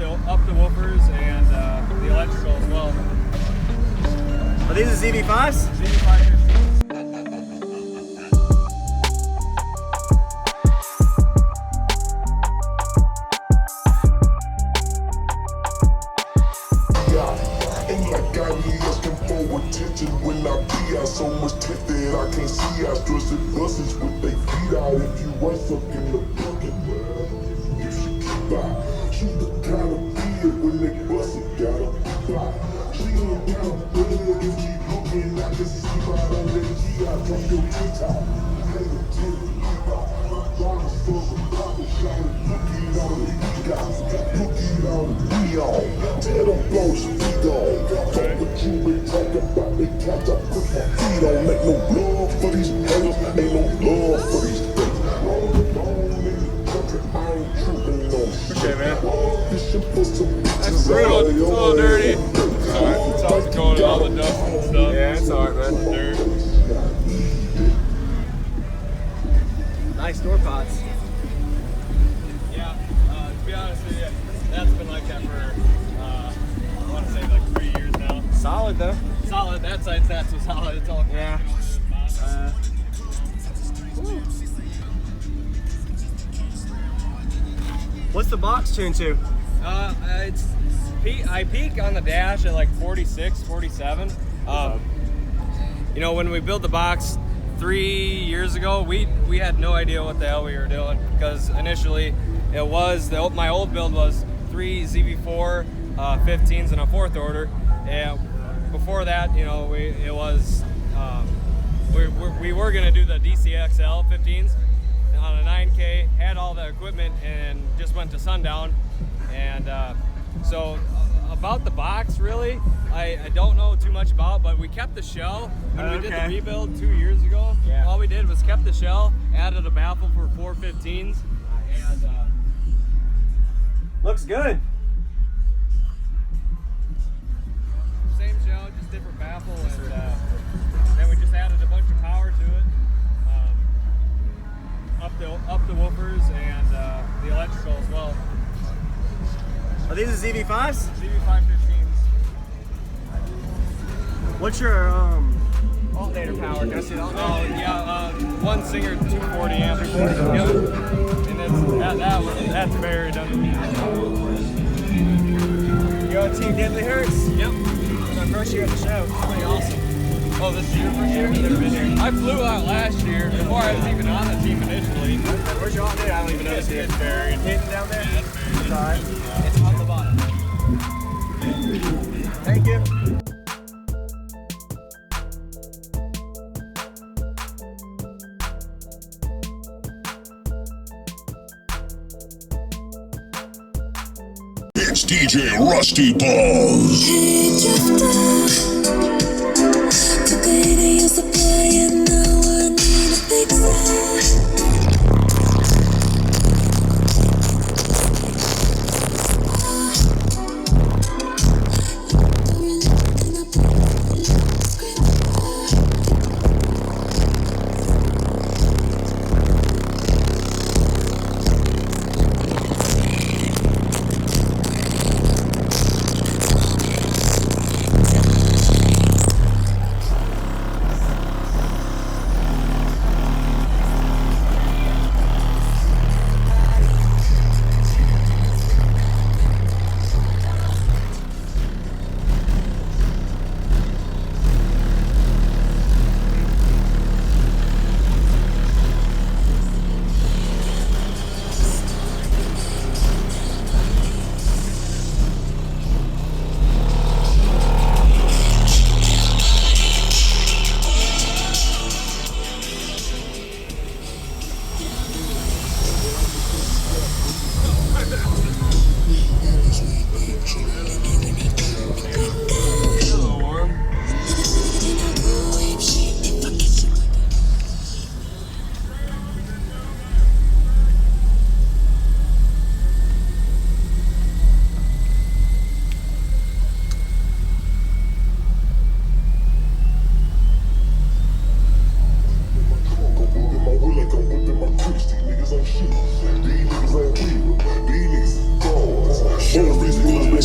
up the woofers and the electrical as well. Are these the ZV5s? ZV5 When I be out so much tech that I can't see, I stress it buses with they feet out. If you run up in the bucket, you should keep out. She the kind of kid when they bust it, gotta keep out. She ain't kind of big, if she looking, I can see right on that G out from your T-top. Hey, the T-top, Donna for the bottle shot, looking on the E-guys, looking on the neon. Tell them blows feet on. Talk what you been talking about, they catch up, put my feet on. Make no love for these haters, ain't no love for these things. Long in the country, I ain't tripping on shit. Okay, man. Fishing for some That's brutal. It's a little dirty. It's alright. It's always going all the dust and stuff. Yeah, it's alright, man. Dirt. Nice door pods. Yeah, to be honest with you, that's been like that for, I want to say like 3 years now. Solid though. Solid, that side's not so solid. It's all Yeah. What's the box tuned to? I peak on the dash at like 46, 47. You know, when we built the box 3 years ago, we had no idea what the hell we were doing, because initially it was my old build was 3 ZV4 15s and a 4th order, and before that, you know, we were gonna do the DCXL 15s on a 9K, had all the equipment, and just went to Sundown. And so about the box, really, I don't know too much about, but we kept the shell when we did the rebuild 2 years ago. Yeah. All we did was kept the shell, added a baffle for 415s, and Looks good. same shell, just different baffle, and then we just added a bunch of power to it, up the woofers and the electrical as well. Are these the ZV5s? ZV5 15s. What's your alternator power? Can I see the Oh alternator? yeah, one Singer 240 amp. Yep. And that's buried underneath. You on Team Deadly Hertz? Yep. It's our first year at the show. It's pretty awesome. Oh, this is your first year? Never been here. I flew out last year before I was even on the team initially. Where's your alternator? I don't even know. It's buried. Hidden down there? Yeah, it's buried. It's alright. It's on the bottom. Thank you. It's DJ Rusticals. Hey drifter, took a hit of your supply and now I need a fix it.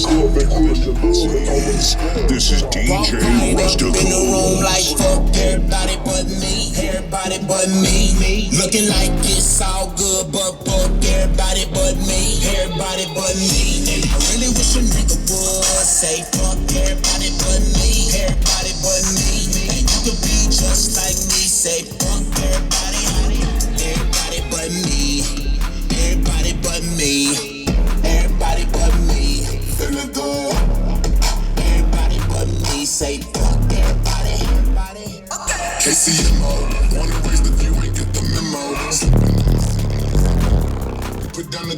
club and crush your love. This is DJ Rusticals. In the room like fuck everybody but me. Everybody but me. Looking like it's all good, but fuck everybody but me. Everybody but me. I really wish a nigga would say fuck everybody but me. Everybody but me. And you could be just like me. Say fuck everybody. Everybody but me. Everybody but me. Everybody but me. Feeling good. Everybody but me. Say fuck everybody. KCMO, wanna raise the view and get the memo. Put down the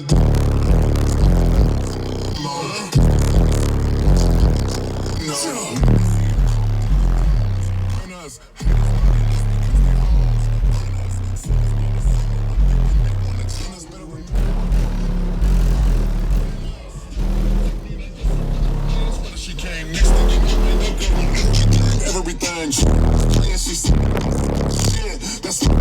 She came next to me, everything. She said, shit, that's my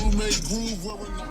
roommate groove wearing the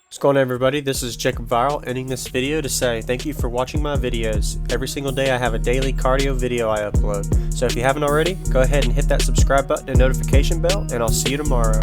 What's going on, everybody? This is Jacob Viral, ending this video to say thank you for watching my videos. Every single day I have a daily cardio video I upload. So if you haven't already, go ahead and hit that subscribe button and notification bell, and I'll see you tomorrow.